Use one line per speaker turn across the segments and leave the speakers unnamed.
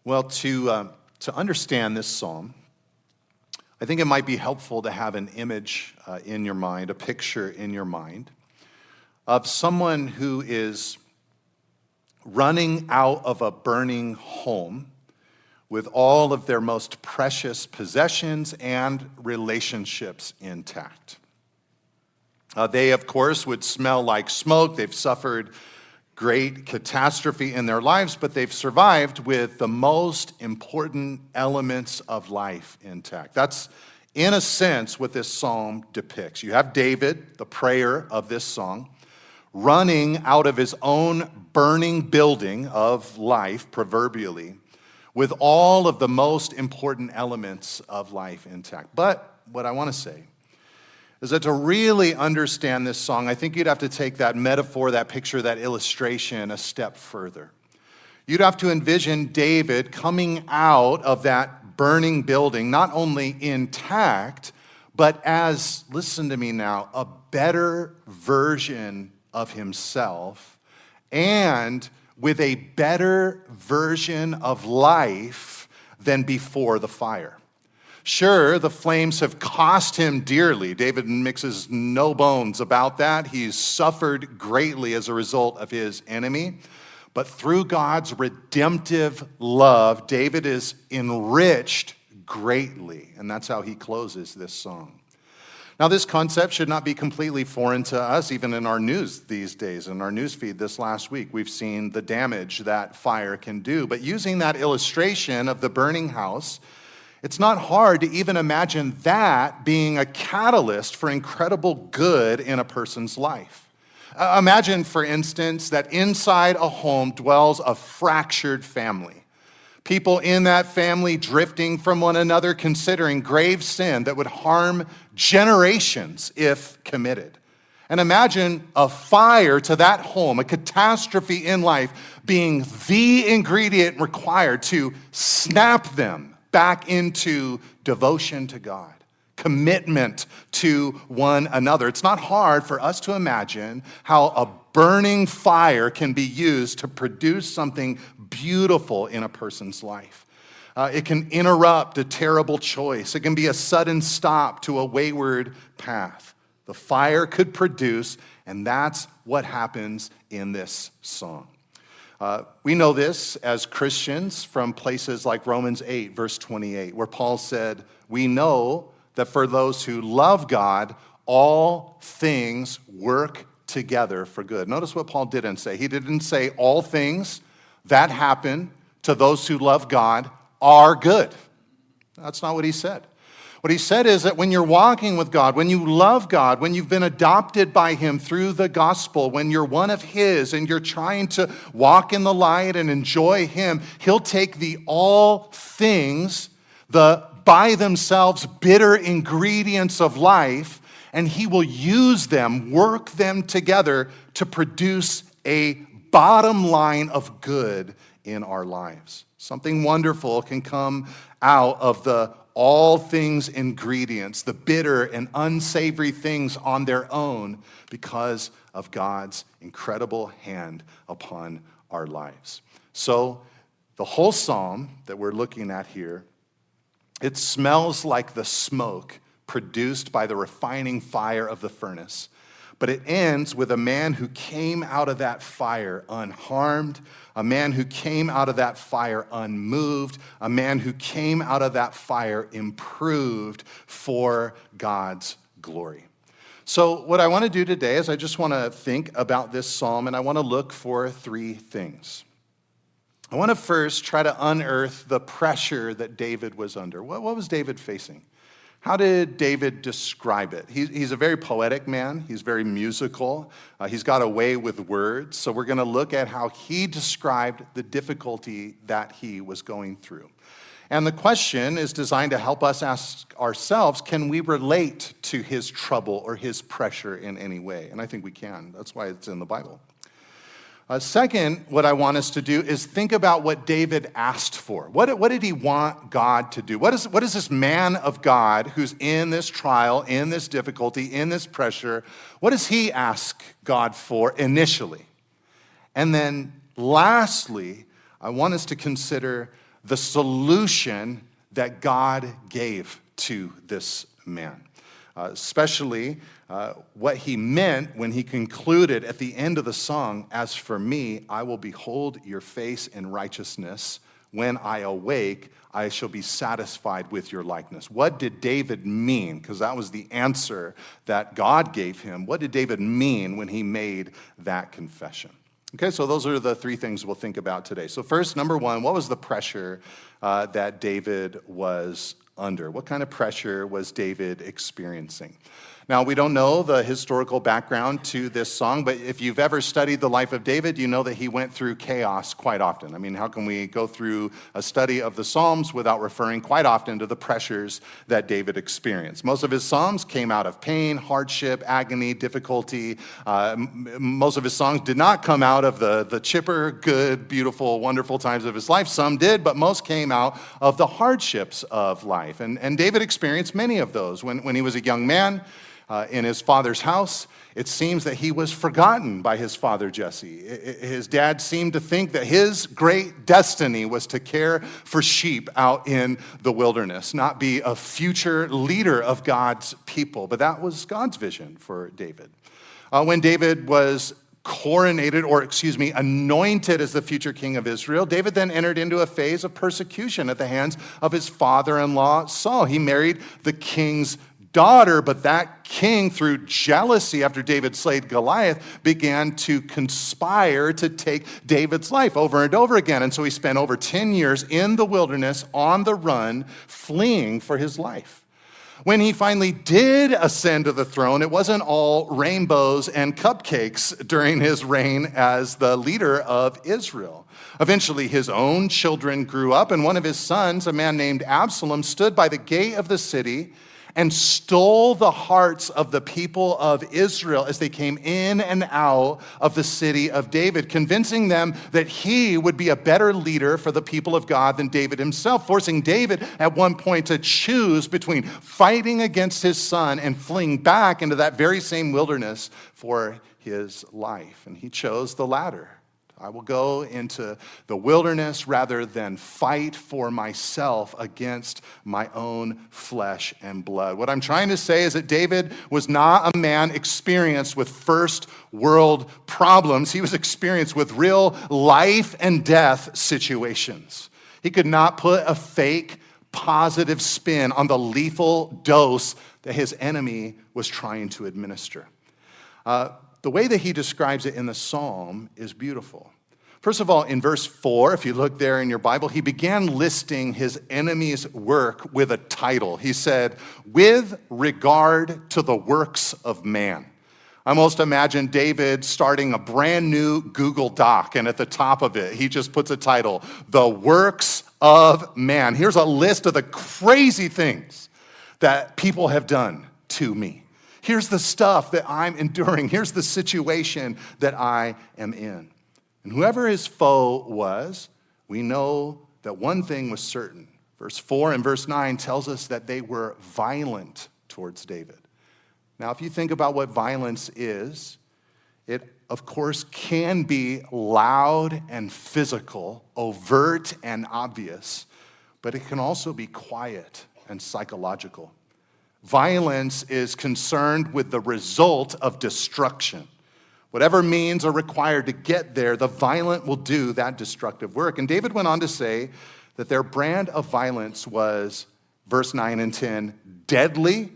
Well, to understand this psalm, I think it might be helpful to have an image in your mind, a picture in your mind, of someone who is running out of a burning home with all of their most precious possessions and relationships intact. They, of course, would smell like smoke. They've suffered great catastrophe in their lives, but they've survived with the most important elements of life intact. That's, in a sense, what this psalm depicts. You have David, the prayer of this song, running out of his own burning building of life, proverbially, with all of the most important elements of life intact. But what I want to say is that to really understand this song, I think you'd have to take that metaphor, that picture, that illustration a step further. You'd have to envision David coming out of that burning building, not only intact, but as, listen to me now, a better version of himself and with a better version of life than before the fire. Sure, the flames have cost him dearly. David mixes no bones about that. He's suffered greatly as a result of his enemy. But through God's redemptive love, David is enriched greatly. And that's how he closes this song. Now, this concept should not be completely foreign to us, even in our news these days. In our news feed this last week, we've seen the damage that fire can do. But using that illustration of the burning house, it's not hard to even imagine that being a catalyst for incredible good in a person's life. Imagine, for instance, that inside a home dwells a fractured family. People in that family drifting from one another, considering grave sin that would harm generations if committed. And imagine a fire to that home, a catastrophe in life, being the ingredient required to snap them back into devotion to God, commitment to one another. It's not hard for us to imagine how a burning fire can be used to produce something beautiful in a person's life. It can interrupt a terrible choice. It can be a sudden stop to a wayward path. The fire could produce, and that's what happens in this song. We know this as Christians from places like Romans 8, verse 28, where Paul said, we know that for those who love God, all things work together for good. Notice what Paul didn't say. He didn't say all things that happen to those who love God are good. That's not what he said. What he said is that when you're walking with God, when you love God, when you've been adopted by him through the gospel, when you're one of his and you're trying to walk in the light and enjoy him, he'll take the all things, the by themselves bitter ingredients of life, and he will use them, work them together to produce a bottom line of good in our lives. Something wonderful can come out of the all things ingredients, the bitter and unsavory things on their own because of God's incredible hand upon our lives. So the whole psalm that we're looking at here, it smells like the smoke produced by the refining fire of the furnace. But it ends with a man who came out of that fire unharmed, a man who came out of that fire unmoved, a man who came out of that fire improved for God's glory. So what I want to do today is I just want to think about this psalm, and I want to look for three things. I want to first try to unearth the pressure that David was under. What was David facing? How did David describe it? He's a very poetic man. He's very musical. He's got a way with words. So we're going to look at how he described the difficulty that he was going through. And the question is designed to help us ask ourselves, can we relate to his trouble or his pressure in any way? And I think we can. That's why it's in the Bible. Second, what I want us to do is think about what David asked for. What did he want God to do? What is this man of God who's in this trial, in this difficulty, in this pressure, what does he ask God for initially? And then lastly, I want us to consider the solution that God gave to this man. Especially what he meant when he concluded at the end of the song, "As for me, I will behold your face in righteousness. When I awake, I shall be satisfied with your likeness." What did David mean? Because that was the answer that God gave him. What did David mean when he made that confession? Okay, so those are the three things we'll think about today. So first, number one, what was the pressure that David was under? What kind of pressure was David experiencing? Now, we don't know the historical background to this song, but if you've ever studied the life of David, you know that he went through chaos quite often. I mean, how can we go through a study of the Psalms without referring quite often to the pressures that David experienced? Most of his Psalms came out of pain, hardship, agony, difficulty. Most of his songs did not come out of the chipper, good, beautiful, wonderful times of his life. Some did, but most came out of the hardships of life. And David experienced many of those. When he was a young man, in his father's house, it seems that he was forgotten by his father Jesse. His dad seemed to think that his great destiny was to care for sheep out in the wilderness, not be a future leader of God's people. But that was God's vision for David. When David was anointed as the future king of Israel, David then entered into a phase of persecution at the hands of his father-in-law Saul. He married the king's daughter, but that king, through jealousy after David slayed Goliath, began to conspire to take David's life over and over again. And so he spent over 10 years in the wilderness on the run, fleeing for his life. When he finally did ascend to the throne, it wasn't all rainbows and cupcakes during his reign as the leader of Israel. Eventually, his own children grew up, and one of his sons, a man named Absalom, stood by the gate of the city and stole the hearts of the people of Israel as they came in and out of the city of David, convincing them that he would be a better leader for the people of God than David himself, forcing David at one point to choose between fighting against his son and fleeing back into that very same wilderness for his life. And he chose the latter. I will go into the wilderness rather than fight for myself against my own flesh and blood. What I'm trying to say is that David was not a man experienced with first world problems. He was experienced with real life and death situations. He could not put a fake positive spin on the lethal dose that his enemy was trying to administer. The way that he describes it in the psalm is beautiful. First of all, in verse 4, if you look there in your Bible, he began listing his enemy's work with a title. He said, "With regard to the works of man." I almost imagine David starting a brand new Google Doc, and at the top of it, he just puts a title, "The Works of Man." Here's a list of the crazy things that people have done to me. Here's the stuff that I'm enduring. Here's the situation that I am in. And whoever his foe was, we know that one thing was certain. Verse 4 and verse 9 tells us that they were violent towards David. Now, if you think about what violence is, it, of course, can be loud and physical, overt and obvious, but it can also be quiet and psychological. Violence is concerned with the result of destruction. Whatever means are required to get there, the violent will do that destructive work. And David went on to say that their brand of violence was, verse 9 and 10, deadly,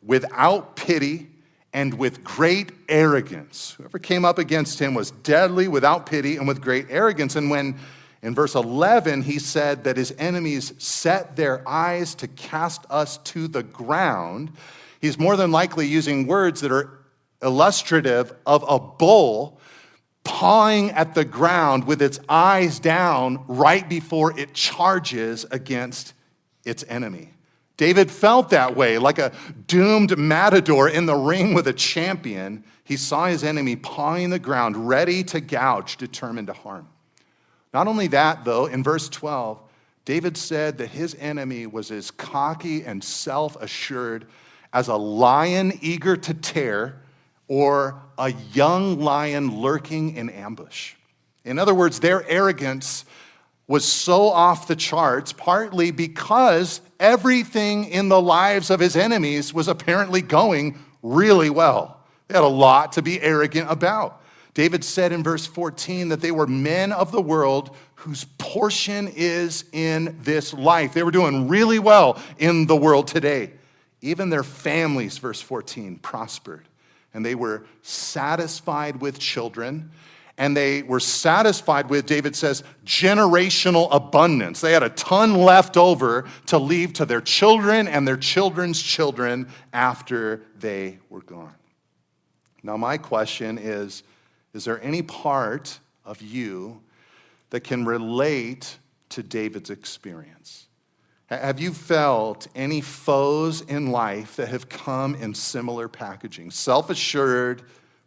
without pity, and with great arrogance. Whoever came up against him was deadly, without pity, and with great arrogance. And when in verse 11, he said that his enemies set their eyes to cast us to the ground, he's more than likely using words that are illustrative of a bull pawing at the ground with its eyes down right before it charges against its enemy. David felt that way, like a doomed matador in the ring with a champion. He saw his enemy pawing the ground, ready to gouge, determined to harm. Not only that, though, in verse 12, David said that his enemy was as cocky and self-assured as a lion eager to tear or a young lion lurking in ambush. In other words, their arrogance was so off the charts, partly because everything in the lives of his enemies was apparently going really well. They had a lot to be arrogant about. David said in verse 14 that they were men of the world whose portion is in this life. They were doing really well in the world today. Even their families, verse 14, prospered. And they were satisfied with children. And they were satisfied with, David says, generational abundance. They had a ton left over to leave to their children and their children's children after they were gone. Now, my question is there any part of you that can relate to David's experience? Have you felt any foes in life that have come in similar packaging? Self-assured,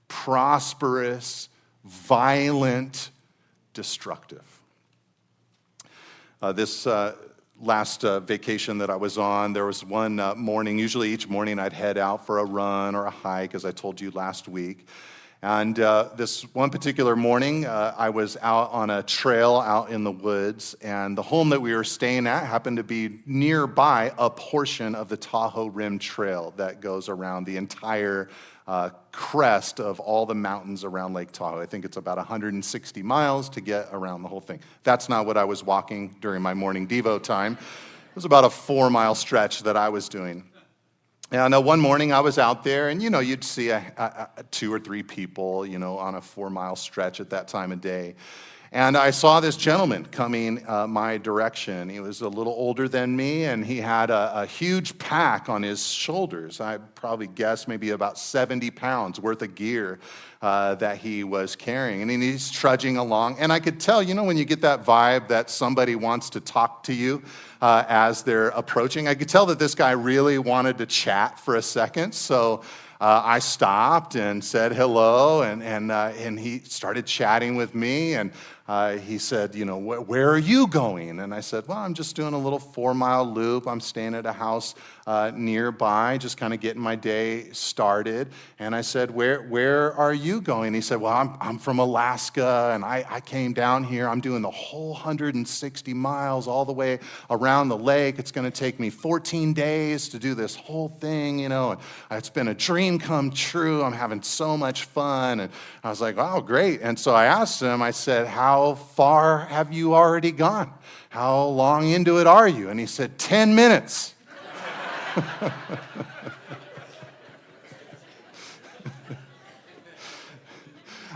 prosperous, violent, destructive. This last vacation that I was on, there was one morning, usually each morning I'd head out for a run or a hike, as I told you last week. And this one particular morning, I was out on a trail out in the woods, and the home that we were staying at happened to be nearby a portion of the Tahoe Rim Trail that goes around the entire crest of all the mountains around Lake Tahoe. I think it's about 160 miles to get around the whole thing. That's not what I was walking during my morning Devo time. It was about a 4-mile stretch that I was doing. And one morning I was out there, and you'd see 2 or 3 people, on a 4-mile stretch at that time of day. And I saw this gentleman coming my direction. He was a little older than me, and he had a huge pack on his shoulders. I'd probably guess maybe about 70 pounds worth of gear that he was carrying. And he's trudging along. And I could tell, when you get that vibe that somebody wants to talk to you as they're approaching, I could tell that this guy really wanted to chat for a second. So I stopped and said hello, and he started chatting with me, and he said, where are you going? And I said, well, I'm just doing a little 4-mile loop. I'm staying at a house nearby, just kind of getting my day started. And I said, where are you going? He said, well, I'm from Alaska, and I came down here. I'm doing the whole 160 miles all the way around the lake. It's going to take me 14 days to do this whole thing, and it's been a dream come true. I'm having so much fun. And I was like, oh, great. And so I asked him, I said, how far have you already gone? How long into it are you? And he said, 10 minutes.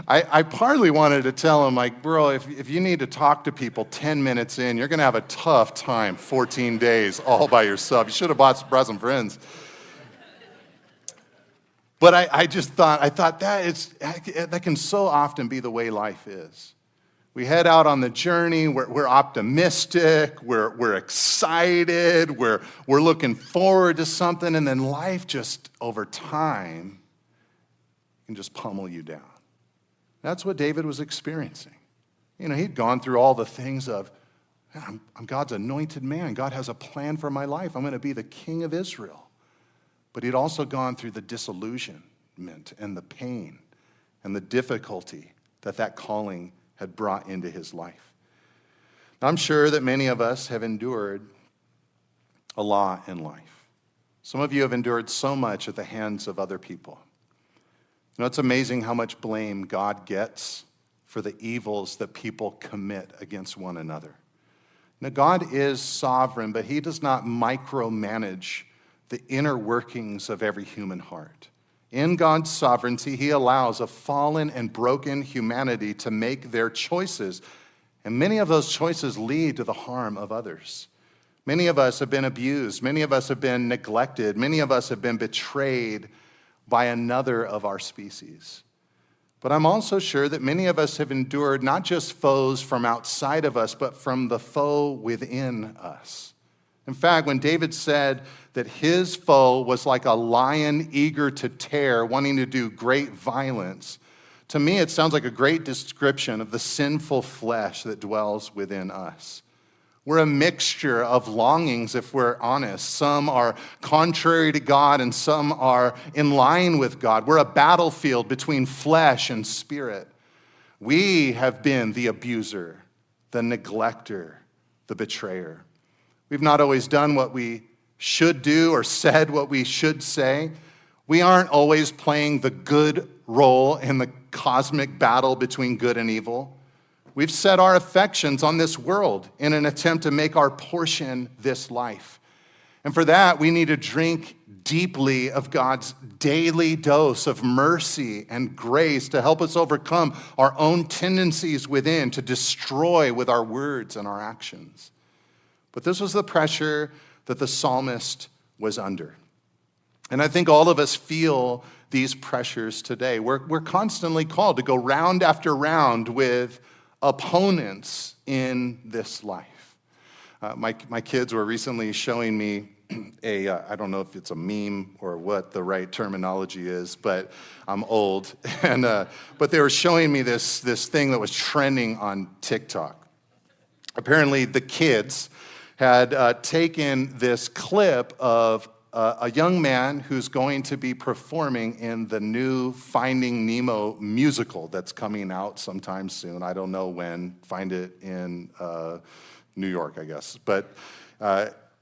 I partly wanted to tell him, like, bro, if you need to talk to people 10 minutes in, you're going to have a tough time 14 days all by yourself. You should have brought some friends. But I thought that can so often be the way life is. We head out on the journey, we're optimistic, we're excited, we're looking forward to something, and then life just, over time, can just pummel you down. That's what David was experiencing. He'd gone through all the things of, I'm God's anointed man. God has a plan for my life. I'm going to be the king of Israel. But he'd also gone through the disillusionment and the pain and the difficulty that calling had brought into his life. Now, I'm sure that many of us have endured a lot in life. Some of you have endured so much at the hands of other people. It's amazing how much blame God gets for the evils that people commit against one another. Now, God is sovereign, but he does not micromanage the inner workings of every human heart. In God's sovereignty, he allows a fallen and broken humanity to make their choices, and many of those choices lead to the harm of others. Many of us have been abused. Many of us have been neglected. Many of us have been betrayed by another of our species. But I'm also sure that many of us have endured not just foes from outside of us, but from the foe within us. In fact, when David said that his foe was like a lion eager to tear, wanting to do great violence, to me it sounds like a great description of the sinful flesh that dwells within us. We're a mixture of longings, if we're honest. Some are contrary to God and some are in line with God. We're a battlefield between flesh and spirit. We have been the abuser the neglecter, the betrayer. We've not always done what we should do or said what we should say. We aren't always playing the good role in the cosmic battle between good and evil. We've set our affections on this world in an attempt to make our portion this life. And for that, we need to drink deeply of God's daily dose of mercy and grace to help us overcome our own tendencies within to destroy with our words and our actions. But this was the pressure that the psalmist was under. And I think all of us feel these pressures today. We're constantly called to go round after round with opponents in this life. My kids were recently showing me I don't know if it's a meme or what the right terminology is, but I'm old. But they were showing me this thing that was trending on TikTok. Apparently, the kids had taken this clip of a young man who's going to be performing in the new Finding Nemo musical that's coming out sometime soon. I don't know when. Find it in New York, I guess.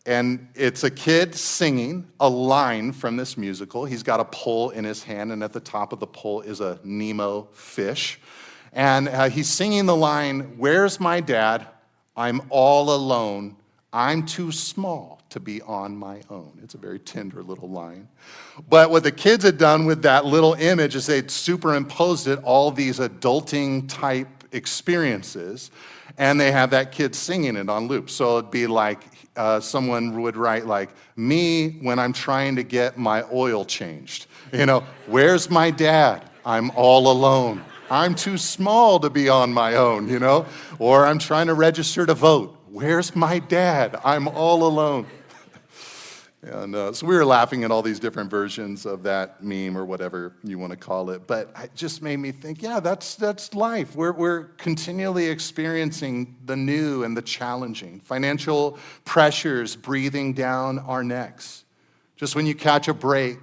And it's a kid singing a line from this musical. He's got a pole in his hand, and at the top of the pole is a Nemo fish. And he's singing the line, "Where's my dad? I'm all alone. I'm too small to be on my own." It's a very tender little line. But what the kids had done with that little image is they'd superimposed it all these adulting type experiences, and they have that kid singing it on loop. So it'd be like someone would write like, "Me when I'm trying to get my oil changed. Where's my dad? I'm all alone. I'm too small to be on my own, Or I'm trying to register to vote. Where's my dad? I'm all alone." And so we were laughing at all these different versions of that meme or whatever you want to call it. But it just made me think, yeah, that's life. We're continually experiencing the new and the challenging. Financial pressures breathing down our necks. Just when you catch a break,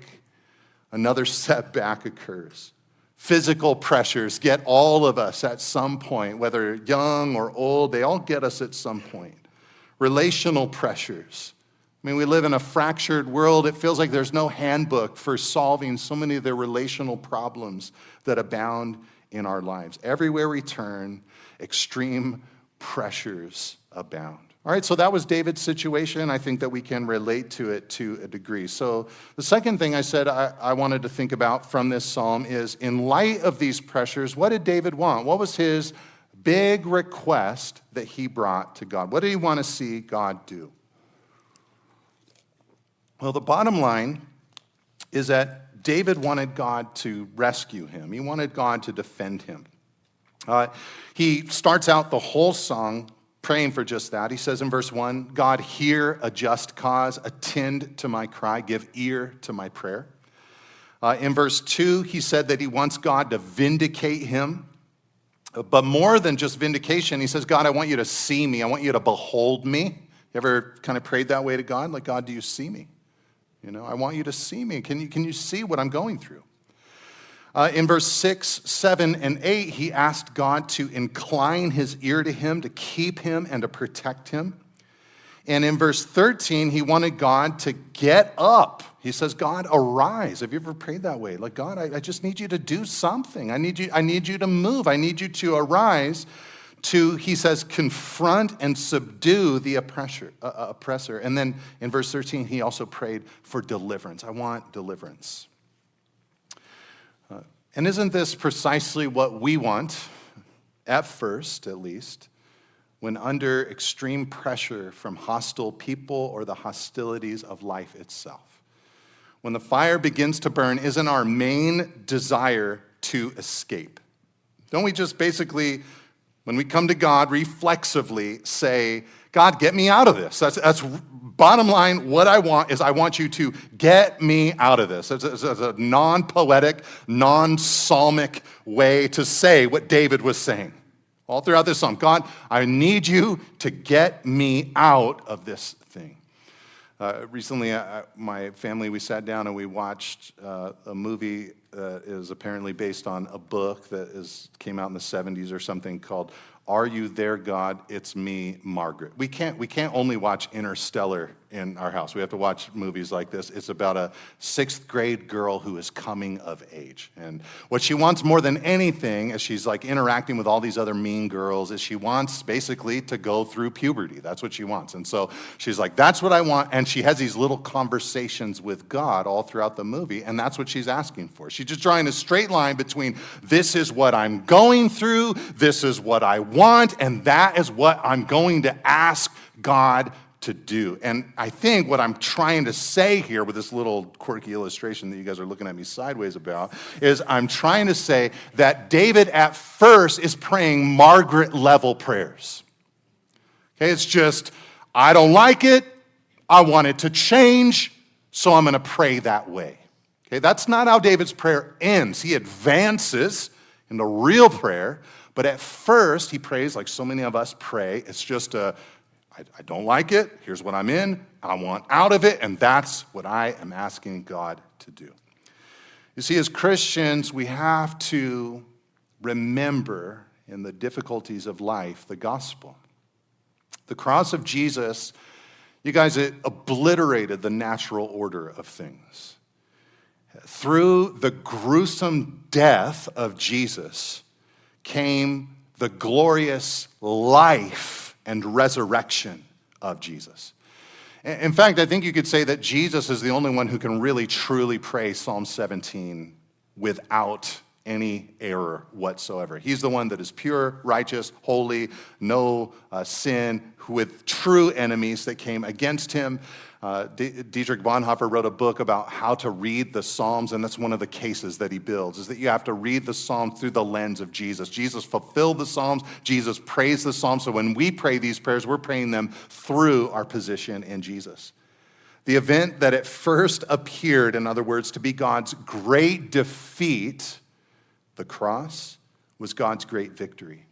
another setback occurs. Physical pressures get all of us at some point, whether young or old, they all get us at some point. Relational pressures. We live in a fractured world. It feels like there's no handbook for solving so many of the relational problems that abound in our lives. Everywhere we turn, extreme pressures abound. All right, so that was David's situation. I think that we can relate to it to a degree. So the second thing I said I wanted to think about from this psalm is, in light of these pressures, what did David want? What was his big request that he brought to God? What did he want to see God do? Well, the bottom line is that David wanted God to rescue him. He wanted God to defend him. He starts out the whole song praying for just that. He says in verse 1, "God, hear a just cause, attend to my cry, give ear to my prayer." In verse 2, he said that he wants God to vindicate him. But more than just vindication, he says, "God, I want you to see me. I want you to behold me." You ever kind of prayed that way to God? Like, "God, do you see me? I want you to see me. Can you see what I'm going through?" In verse 6, 7, and 8, he asked God to incline his ear to him, to keep him, and to protect him. And in verse 13, he wanted God to get up. He says, "God, arise." Have you ever prayed that way? Like, "God, I just need you to do something. I need you to move. I need you to arise." He says, confront and subdue the oppressor. And then in verse 13, he also prayed for deliverance. I want deliverance. And isn't this precisely what we want, at first at least, when under extreme pressure from hostile people or the hostilities of life itself? When the fire begins to burn, isn't our main desire to escape? Don't we just basically, when we come to God, reflexively say, "God, get me out of this"? That's bottom line. What I want is I want you to get me out of this. It's a non-poetic, non-psalmic way to say what David was saying all throughout this psalm. "God, I need you to get me out of this thing." Recently, my family, we sat down and we watched a movie that is apparently based on a book that came out in the 70s or something called Are you there, God? It's me, Margaret. We can't only watch Interstellar in our house. We have to watch movies like this. It's about a 6th grade girl who is coming of age. And what she wants more than anything, as she's like interacting with all these other mean girls, is she wants basically to go through puberty. That's what she wants. And so she's like, that's what I want. And she has these little conversations with God all throughout the movie. And that's what she's asking for. She's just drawing a straight line between this is what I'm going through, this is what I want, and that is what I'm going to ask God to do. And I think what I'm trying to say here with this little quirky illustration that you guys are looking at me sideways about is I'm trying to say that David at first is praying Margaret-level prayers. Okay, it's just, I don't like it, I want it to change, so I'm going to pray that way. Okay, that's not how David's prayer ends. He advances into real prayer, but at first he prays like so many of us pray. It's just I don't like it, here's what I'm in, I want out of it, and that's what I am asking God to do. You see, as Christians, we have to remember in the difficulties of life the gospel. The cross of Jesus, you guys, it obliterated the natural order of things. Through the gruesome death of Jesus came the glorious life and resurrection of Jesus. In fact, I think you could say that Jesus is the only one who can really truly pray Psalm 17 without any error whatsoever. He's the one that is pure, righteous, holy, no sin, with true enemies that came against him. Dietrich Bonhoeffer wrote a book about how to read the Psalms, and that's one of the cases that he builds, is that you have to read the Psalms through the lens of Jesus. Jesus fulfilled the Psalms. Jesus praised the Psalms. So when we pray these prayers, we're praying them through our position in Jesus. The event that at first appeared, in other words, to be God's great defeat, the cross, was God's great victory.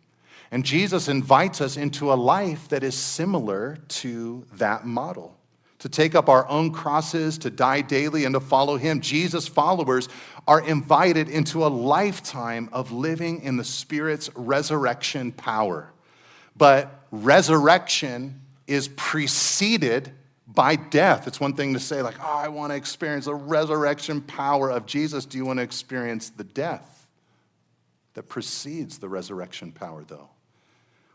And Jesus invites us into a life that is similar to that model. To take up our own crosses, to die daily, and to follow him. Jesus' followers are invited into a lifetime of living in the Spirit's resurrection power. But resurrection is preceded by death. It's one thing to say, like, oh, I want to experience the resurrection power of Jesus. Do you want to experience the death that precedes the resurrection power, though?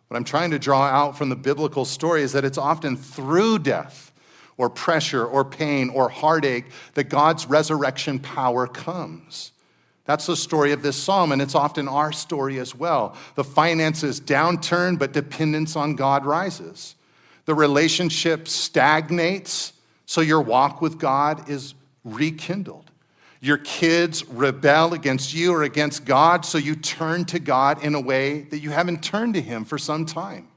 What I'm trying to draw out from the biblical story is that it's often through death or pressure, or pain, or heartache, that God's resurrection power comes. That's the story of this psalm, and it's often our story as well. The finances downturn, but dependence on God rises. The relationship stagnates, so your walk with God is rekindled. Your kids rebel against you or against God, so you turn to God in a way that you haven't turned to him for some time.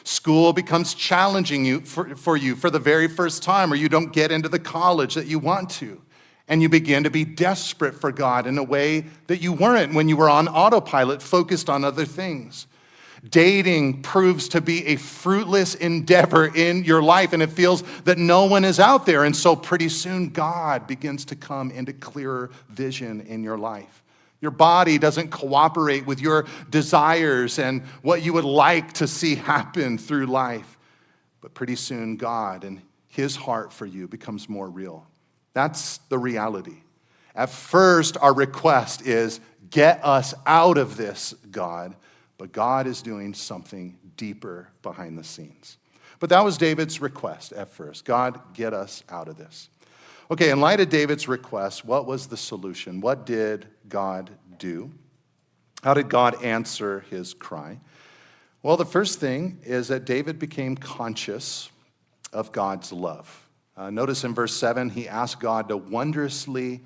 School becomes challenging for you for the very first time, or you don't get into the college that you want to. And you begin to be desperate for God in a way that you weren't when you were on autopilot, focused on other things. Dating proves to be a fruitless endeavor in your life, and it feels that no one is out there. And so pretty soon, God begins to come into clearer vision in your life. Your body doesn't cooperate with your desires and what you would like to see happen through life. But pretty soon, God and his heart for you becomes more real. That's the reality. At first, our request is, get us out of this, God. But God is doing something deeper behind the scenes. But that was David's request at first. God, get us out of this. Okay, in light of David's request, what was the solution? What did God do? How did God answer his cry? Well, the first thing is that David became conscious of God's love. Notice in verse 7, he asked God to wondrously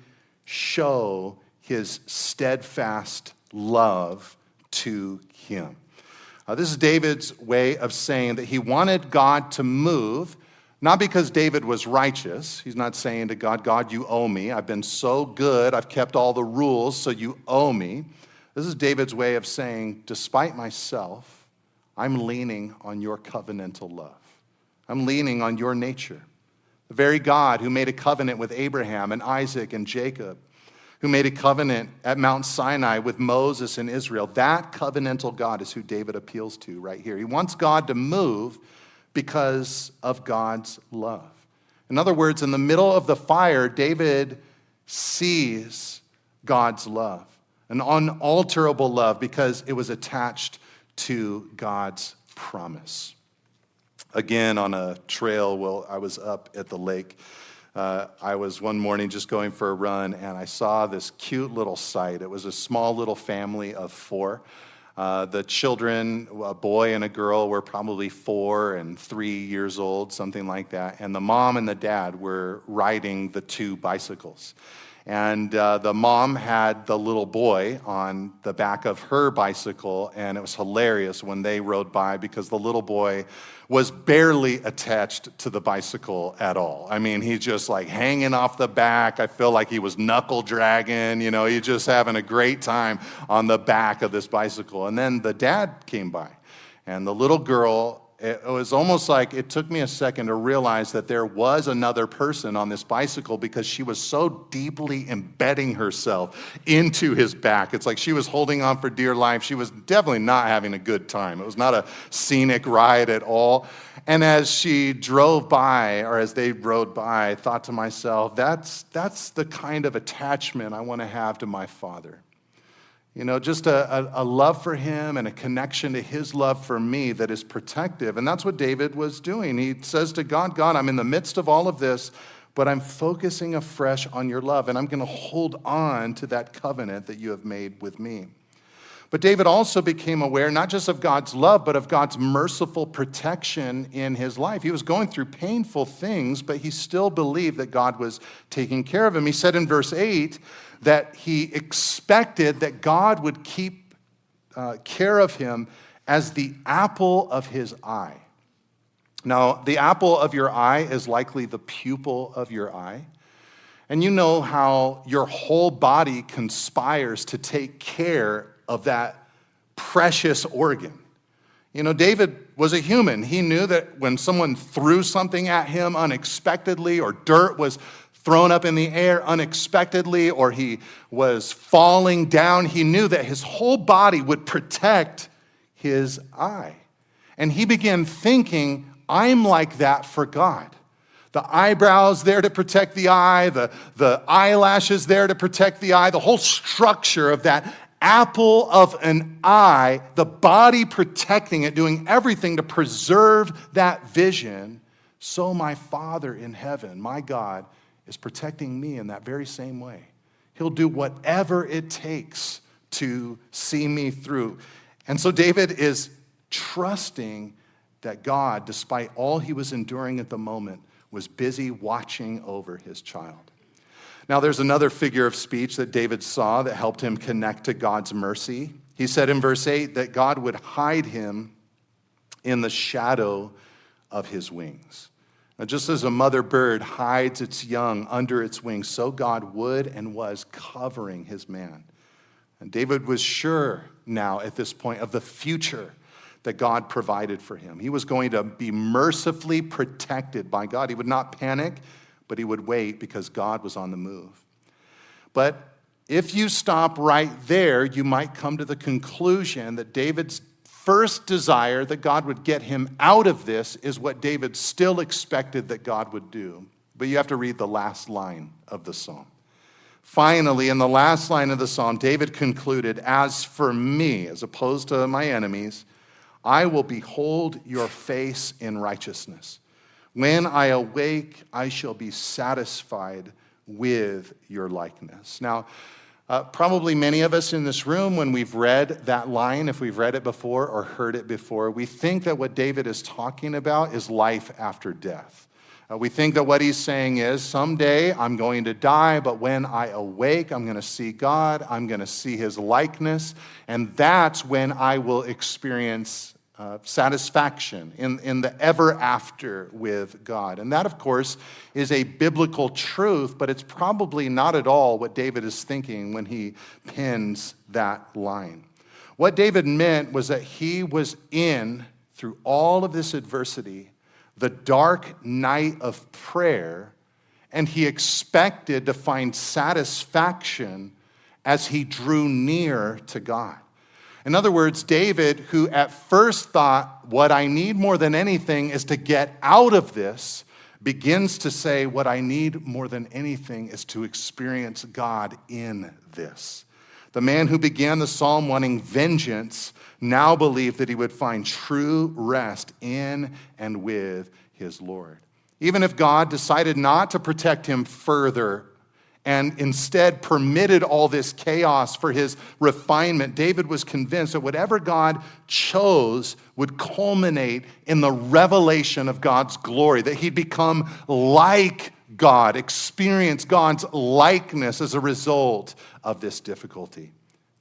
show his steadfast love to him. This is David's way of saying that he wanted God to move, not because David was righteous. He's not saying to God, God, you owe me. I've been so good. I've kept all the rules, so you owe me. This is David's way of saying, despite myself, I'm leaning on your covenantal love. I'm leaning on your nature. The very God who made a covenant with Abraham and Isaac and Jacob, who made a covenant at Mount Sinai with Moses and Israel. That covenantal God is who David appeals to right here. He wants God to move because of God's love. In other words, in the middle of the fire, David sees God's love, an unalterable love because it was attached to God's promise. Again, on a trail while I was up at the lake, I was one morning just going for a run, and I saw this cute little sight. It was a small little family of 4. The children, a boy and a girl, were probably 4 and 3 years old, something like that. And the mom and the dad were riding the 2 bicycles. And the mom had the little boy on the back of her bicycle, and it was hilarious when they rode by because the little boy was barely attached to the bicycle at all. I mean, he's just like hanging off the back. I feel like he was knuckle dragging, he's just having a great time on the back of this bicycle. And then the dad came by, and the little girl, it was almost like it took me a second to realize that there was another person on this bicycle because she was so deeply embedding herself into his back. It's like she was holding on for dear life. She was definitely not having a good time. It was not a scenic ride at all. And as she drove by, or as they rode by, I thought to myself, that's the kind of attachment I want to have to my Father. Just a love for him and a connection to his love for me that is protective. And that's what David was doing. He says to God, God, I'm in the midst of all of this, but I'm focusing afresh on your love, and I'm going to hold on to that covenant that you have made with me. But David also became aware not just of God's love, but of God's merciful protection in his life. He was going through painful things, but he still believed that God was taking care of him. He said in verse 8, that he expected that God would keep care of him as the apple of his eye. Now, the apple of your eye is likely the pupil of your eye. And you know how your whole body conspires to take care of that precious organ. David was a human. He knew that when someone threw something at him unexpectedly, or dirt was thrown up in the air unexpectedly, or he was falling down, he knew that his whole body would protect his eye. And he began thinking, I'm like that for God. The eyebrows there to protect the eye, the eyelashes there to protect the eye, the whole structure of that apple of an eye, the body protecting it, doing everything to preserve that vision. So my Father in heaven, my God, is protecting me in that very same way. He'll do whatever it takes to see me through. And so David is trusting that God, despite all he was enduring at the moment, was busy watching over his child. Now, there's another figure of speech that David saw that helped him connect to God's mercy. He said in verse 8 that God would hide him in the shadow of his wings. Now, just as a mother bird hides its young under its wings, so God would and was covering his man. And David was sure now at this point of the future that God provided for him. He was going to be mercifully protected by God. He would not panic, but he would wait because God was on the move. But if you stop right there, you might come to the conclusion that David's first desire that God would get him out of this is what David still expected that God would do. But you have to read the last line of the psalm. Finally, in the last line of the psalm, David concluded, as for me, as opposed to my enemies, I will behold your face in righteousness. When I awake, I shall be satisfied with your likeness. Now, probably many of us in this room, when we've read that line, if we've read it before or heard it before, we think that what David is talking about is life after death. We think that what he's saying is, someday I'm going to die, but when I awake, I'm going to see God, I'm going to see his likeness, and that's when I will experience satisfaction in the ever after with God. And that, of course, is a biblical truth, but it's probably not at all what David is thinking when he pens that line. What David meant was that he was in, through all of this adversity, the dark night of prayer, and he expected to find satisfaction as he drew near to God. In other words, David, who at first thought, what I need more than anything is to get out of this, begins to say, what I need more than anything is to experience God in this. The man who began the psalm wanting vengeance now believed that he would find true rest in and with his Lord. Even if God decided not to protect him further and instead permitted all this chaos for his refinement, David was convinced that whatever God chose would culminate in the revelation of God's glory, that he'd become like God, experience God's likeness as a result of this difficulty.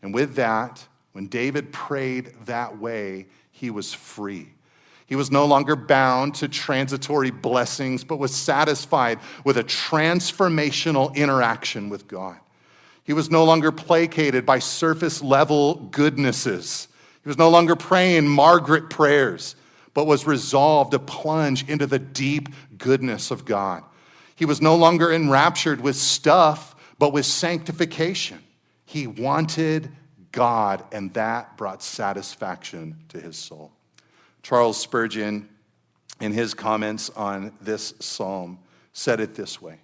And with that, when David prayed that way, he was free. He was no longer bound to transitory blessings, but was satisfied with a transformational interaction with God. He was no longer placated by surface level goodnesses. He was no longer praying Margaret prayers, but was resolved to plunge into the deep goodness of God. He was no longer enraptured with stuff, but with sanctification. He wanted God, and that brought satisfaction to his soul. Charles Spurgeon, in his comments on this psalm, said it this way: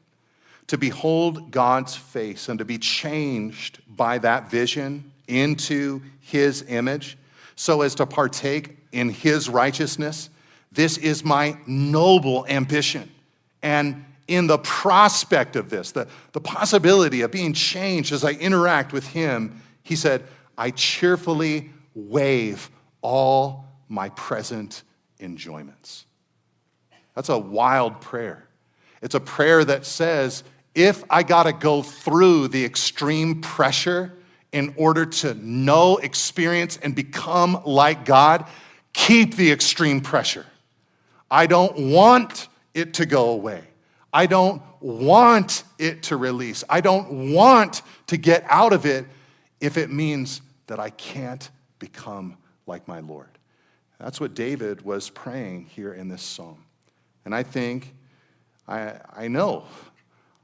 to behold God's face and to be changed by that vision into his image so as to partake in his righteousness, this is my noble ambition. And in the prospect of this, the possibility of being changed as I interact with him, he said, I cheerfully waive all my present enjoyments. That's a wild prayer. It's a prayer that says, if I got to go through the extreme pressure in order to know, experience, and become like God, keep the extreme pressure. I don't want it to go away. I don't want it to release. I don't want to get out of it if it means that I can't become like my Lord. That's what David was praying here in this psalm. And I think, I know,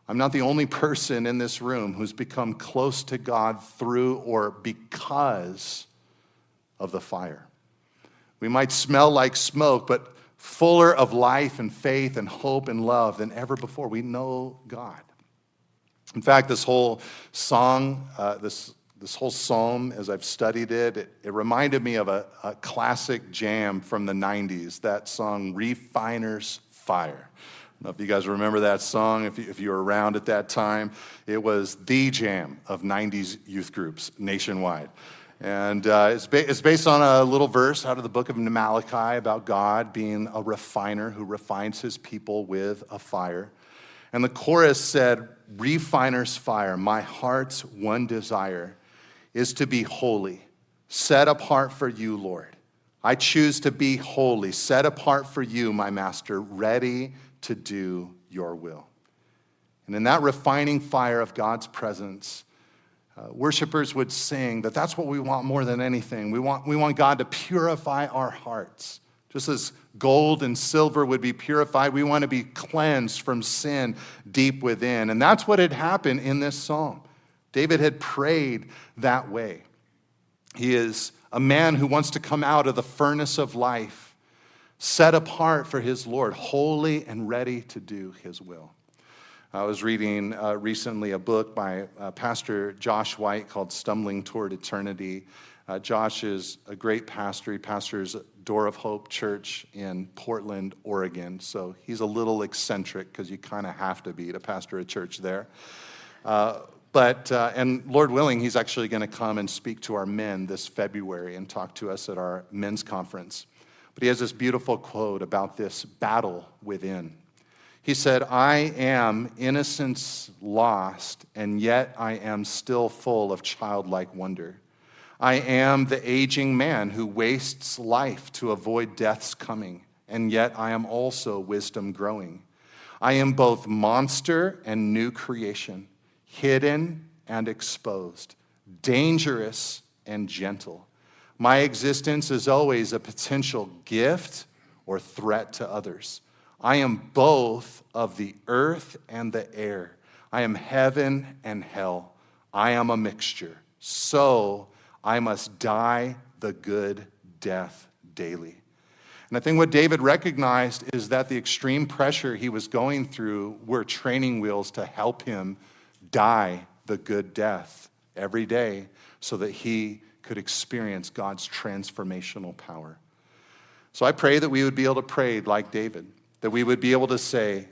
I'm not the only person in this room who's become close to God through or because of the fire. We might smell like smoke, but fuller of life and faith and hope and love than ever before. We know God. In fact, this whole song, this whole psalm, as I've studied it, it reminded me of a classic jam from the 90s, that song, Refiner's Fire. I don't know if you guys remember that song, if you were around at that time. It was the jam of 90s youth groups nationwide. And it's based on a little verse out of the book of Malachi about God being a refiner who refines his people with a fire. And the chorus said, Refiner's fire, my heart's one desire is to be holy, set apart for you, Lord. I choose to be holy, set apart for you, my master, ready to do your will. And in that refining fire of God's presence, worshipers would sing that that's what we want more than anything. We want God to purify our hearts. Just as gold and silver would be purified, we want to be cleansed from sin deep within. And that's what had happened in this psalm. David had prayed that way. He is a man who wants to come out of the furnace of life, set apart for his Lord, holy and ready to do his will. I was reading recently a book by Pastor Josh White called Stumbling Toward Eternity. Josh is a great pastor. He pastors Door of Hope Church in Portland, Oregon. So he's a little eccentric because you kind of have to be to pastor a church there. And Lord willing, he's actually going to come and speak to our men this February and talk to us at our men's conference. But he has this beautiful quote about this battle within. He said, I am innocence lost, and yet I am still full of childlike wonder. I am the aging man who wastes life to avoid death's coming, and yet I am also wisdom growing. I am both monster and new creation, hidden and exposed, dangerous and gentle. My existence is always a potential gift or threat to others. I am both of the earth and the air. I am heaven and hell. I am a mixture. So I must die the good death daily. And I think what David recognized is that the extreme pressure he was going through were training wheels to help him die the good death every day so that he could experience God's transformational power. So I pray that we would be able to pray like David, that we would be able to say,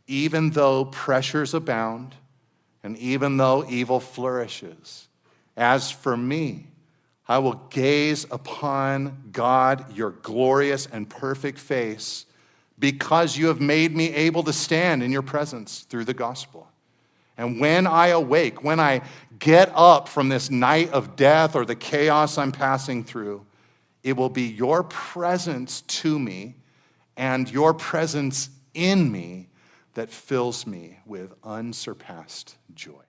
even though pressures abound and even though evil flourishes, as for me, I will gaze upon God, your glorious and perfect face, because you have made me able to stand in your presence through the gospel. And when I awake, when I get up from this night of death or the chaos I'm passing through, it will be your presence to me and your presence in me that fills me with unsurpassed joy.